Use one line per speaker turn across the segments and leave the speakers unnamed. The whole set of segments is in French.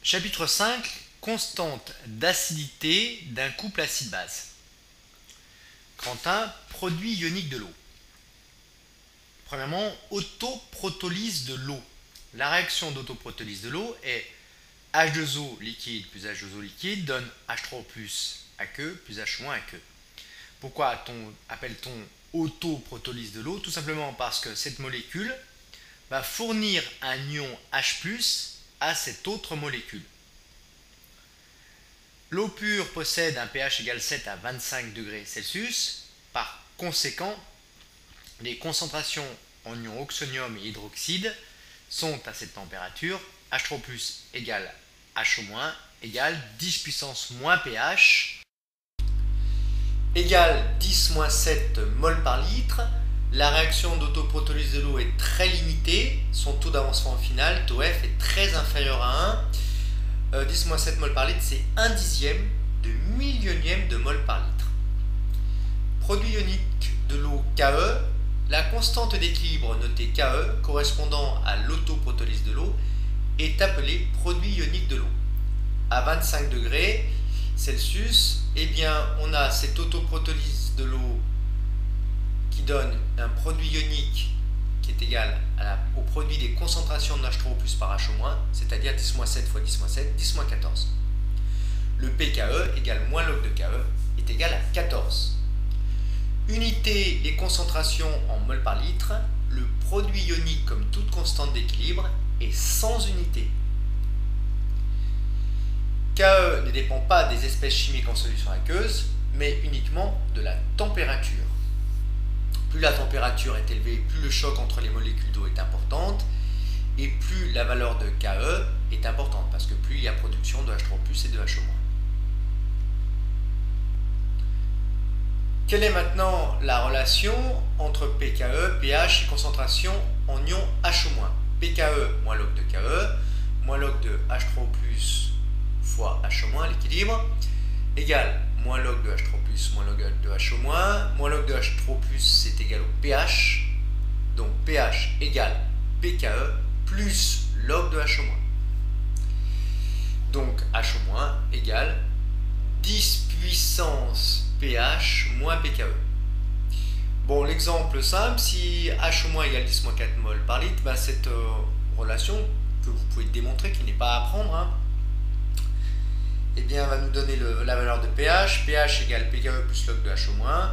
Chapitre 5. Constante d'acidité d'un couple acide-base. Quentin, produit ionique de l'eau. Premièrement, autoprotolyse de l'eau. La réaction d'autoprotolyse de l'eau est H2O liquide plus H2O liquide donne H3O plus aqueux plus H- aqueux. Pourquoi appelle-t-on autoprotolyse de l'eau? Tout simplement parce que cette molécule va fournir un ion H+ à cette autre molécule. L'eau pure possède un pH égal 7 à 25 degrés Celsius. Par conséquent, les concentrations en ions oxonium et hydroxyde sont à cette température H3+ égale H- égale 10 puissance moins pH égale 10-7 mol par litre. La réaction d'autoprotolyse de l'eau est très limitée. Son taux d'avancement final, taux F, est très inférieur à 1. 10-7 mol par litre, c'est 1/10 de millionième de mol par litre. Produit ionique de l'eau Ke, la constante d'équilibre notée Ke, correspondant à l'autoprotolyse de l'eau, est appelée produit ionique de l'eau. À 25 degrés Celsius, eh bien, on a cette autoprotolyse de l'eau qui donne un produit ionique qui est égal au produit des concentrations de H3O+ par H-, c'est-à-dire 10-7 fois 10-7, 10-14. Le pKe égale moins log de Ke est égal à 14. Unité les concentrations en mol par litre, le produit ionique comme toute constante d'équilibre est sans unité. Ke ne dépend pas des espèces chimiques en solution aqueuse, mais uniquement de la température. Plus la température est élevée, plus le choc entre les molécules d'eau est importante, et plus la valeur de Ke est importante, parce que plus il y a production de H3+ et de H-. Quelle est maintenant la relation entre pKe, pH et concentration en ion H-? pKe moins log de Ke, moins log de H3+ fois H-, l'équilibre, égale moins log de H3+, moins log de H-, moins log de H3+, c'est égal au pH, donc pH égale pKe plus log de H-. Donc H- égale 10 puissance pH moins pKe. Bon, l'exemple simple, si H- égale 10-4 mol par litre, ben cette relation que vous pouvez démontrer, qui n'est pas à apprendre, hein, eh bien, va nous donner la valeur de pH. pH égale pKe plus log de H-,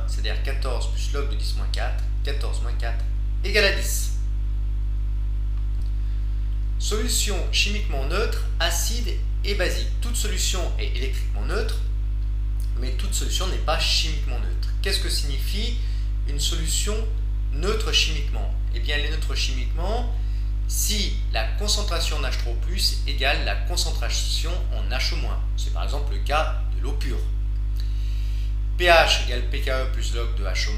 c'est-à-dire 14 plus log de 10-4, 14 moins 4 égale à 10. Solution chimiquement neutre, acide et basique. Toute solution est électriquement neutre, mais toute solution n'est pas chimiquement neutre. Qu'est-ce que signifie une solution neutre chimiquement? Eh bien, elle est neutre chimiquement si la concentration en H3+ égale la concentration en H-. C'est par exemple le cas de l'eau pure. pH égale pKe plus log de H-,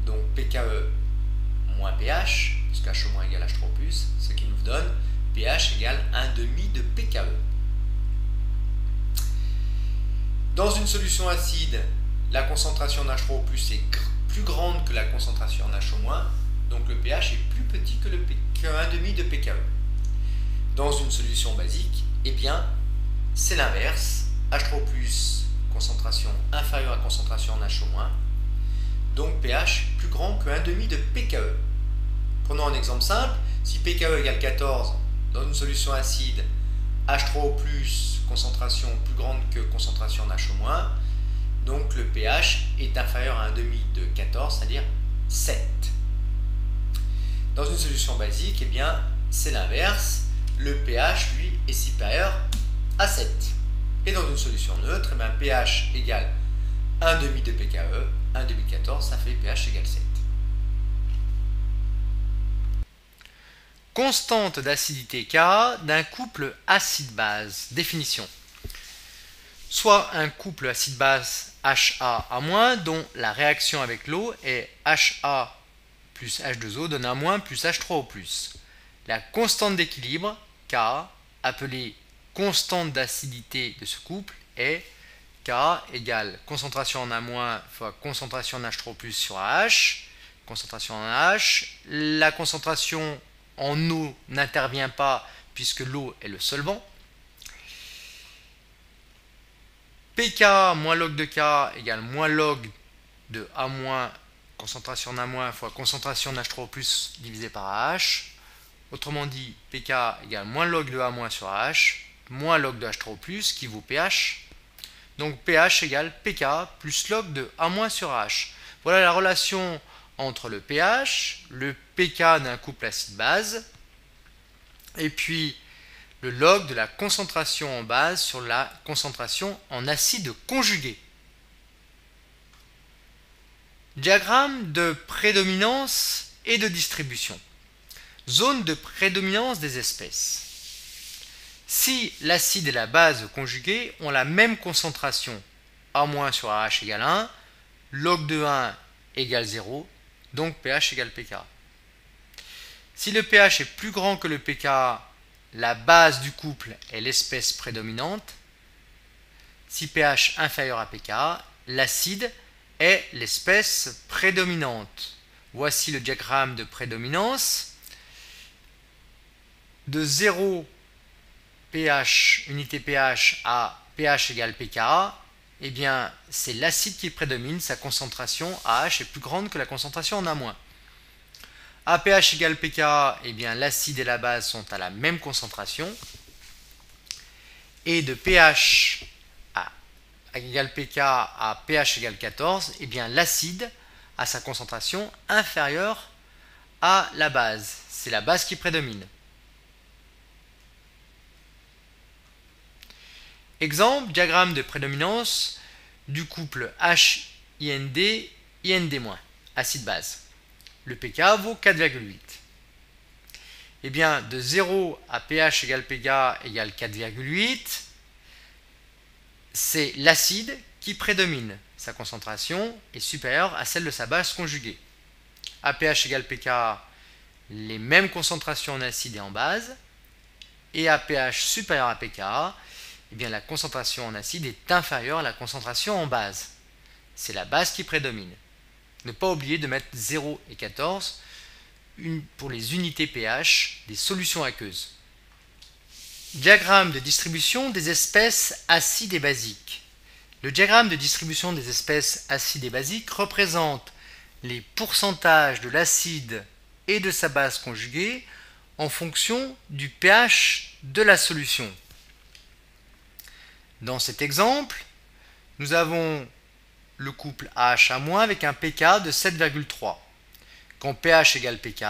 donc pKe moins pH, puisque H- égale H3+, ce qui nous donne pH égale 1/2 de pKe. Dans une solution acide, la concentration en H3+ est plus grande que la concentration en H-, donc le pH est plus petit que 1/2 de pKe. Dans une solution basique, eh bien, c'est l'inverse. H3+, concentration inférieure à concentration en H-, donc pH plus grand que 1/2 de pKe. Prenons un exemple simple. Si pKe égale 14 dans une solution acide, H3O+, concentration plus grande que concentration en H-, donc le pH est inférieur à 1/2 de 14, c'est-à-dire 7. Dans une solution basique, eh bien, c'est l'inverse. Le pH, lui, est supérieur à 7. Et dans une solution neutre, eh bien, pH égale 1/2 de pKe, 1/2 de 14, ça fait pH égale 7. Constante d'acidité Ka d'un couple acide-base. Définition. Soit un couple acide-base HA- dont la réaction avec l'eau est HA plus H2O donne un- plus H3O+. La constante d'équilibre, K, appelée constante d'acidité de ce couple, est K égale concentration en A- fois concentration en H3+ sur H, concentration en H. La concentration en eau n'intervient pas puisque l'eau est le solvant.
pK moins log de K égale moins log de A moins, concentration en A- fois concentration en H3O+, divisé par H. Autrement dit, pK égale moins log de A- sur H, moins log de H3O+, qui vaut pH. Donc pH égale pK plus log de A- sur H. Voilà la relation entre le pH, le pK d'un couple acide-base, et puis le log de la concentration en base sur la concentration en acide conjugué. Diagramme de prédominance et de distribution. Zone de prédominance des espèces. Si l'acide et la base conjuguée ont la même concentration, A- sur AH égale 1, log de 1 égale 0, donc pH égale pK. Si le pH est plus grand que le pK, la base du couple est l'espèce prédominante. Si pH inférieur à pK, l'acide est l'espèce prédominante. Voici le diagramme de prédominance. De 0 pH, unité pH à pH égale pK, eh bien c'est l'acide qui prédomine, sa concentration AH est plus grande que la concentration en A-. À pH égale pK, eh bien l'acide et la base sont à la même concentration. Et de pH égale pK à pH égale 14, eh bien l'acide a sa concentration inférieure à la base. C'est la base qui prédomine. Exemple, diagramme de prédominance du couple HIND, IND-, acide-base. Le pK vaut 4,8. Eh bien, de 0 à pH égale pK égale 4,8, c'est l'acide qui prédomine. Sa concentration est supérieure à celle de sa base conjuguée. À pH égale pK, les mêmes concentrations en acide et en base. Et à pH supérieur à pK, eh bien, la concentration en acide est inférieure à la concentration en base. C'est la base qui prédomine. Ne pas oublier de mettre 0 et 14 pour les unités pH des solutions aqueuses. Diagramme de distribution des espèces acides et basiques. Le diagramme de distribution des espèces acides et basiques représente les pourcentages de l'acide et de sa base conjuguée en fonction du pH de la solution. Dans cet exemple, nous avons le couple AH- avec un pK de 7,3. Quand pH égale pK,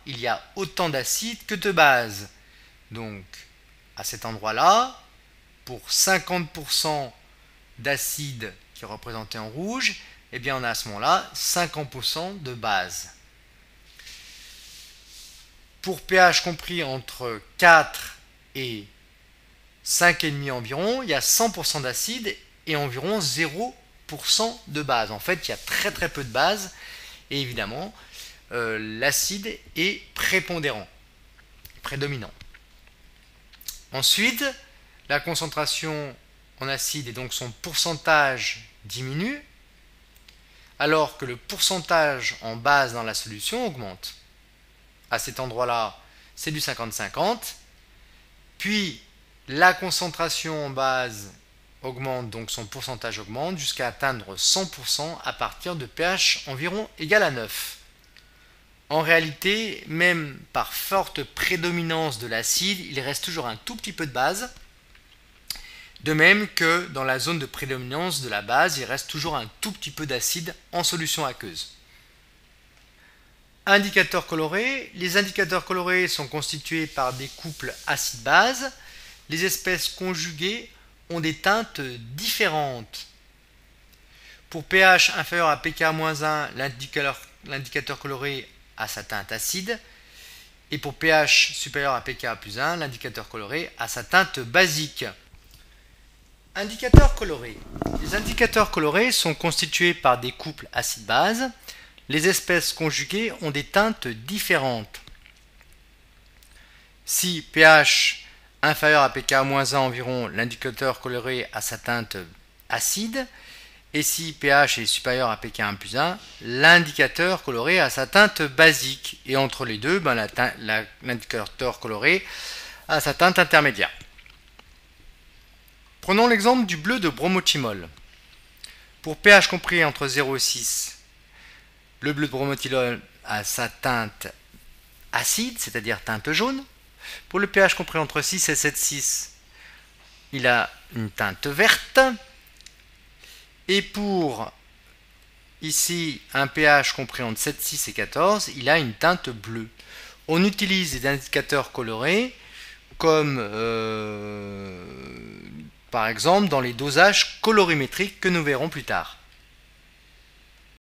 il y a autant d'acide que de base. Donc, à cet endroit-là, pour 50% d'acide qui est représenté en rouge, eh bien on a à ce moment-là 50% de base. Pour pH compris entre 4 et 5,5 environ, il y a 100% d'acide et environ 0% de base. En fait, il y a très très peu de base et évidemment, l'acide est prépondérant, prédominant. Ensuite, la concentration en acide et donc son pourcentage diminue, alors que le pourcentage en base dans la solution augmente. À cet endroit-là, c'est du 50-50. Puis, la concentration en base augmente, donc son pourcentage augmente, jusqu'à atteindre 100% à partir de pH environ égal à 9. En réalité, même par forte prédominance de l'acide, il reste toujours un tout petit peu de base. De même que dans la zone de prédominance de la base, il reste toujours un tout petit peu d'acide en solution aqueuse. Indicateurs colorés. Les indicateurs colorés sont constitués par des couples acide-base. Les espèces conjuguées ont des teintes différentes. Pour pH inférieur à pK-1, l'indicateur coloré a sa teinte acide. Et pour pH supérieur à pK+1, l'indicateur coloré a sa teinte basique. Indicateurs colorés. Les indicateurs colorés sont constitués par des couples acide-base. Les espèces conjuguées ont des teintes différentes. Si pH inférieur à pK-1 environ, l'indicateur coloré a sa teinte acide. Et si pH est supérieur à pK1+1, l'indicateur coloré a sa teinte basique. Et entre les deux, l'indicateur coloré a sa teinte intermédiaire. Prenons l'exemple du bleu de bromothymol. Pour pH compris entre 0 et 6, le bleu de bromothymol a sa teinte acide, c'est-à-dire teinte jaune. Pour le pH compris entre 6 et 7,6, il a une teinte verte. Et pour ici un pH compris entre 7,6 et 14, il a une teinte bleue. On utilise des indicateurs colorés comme par exemple dans les dosages colorimétriques que nous verrons plus tard.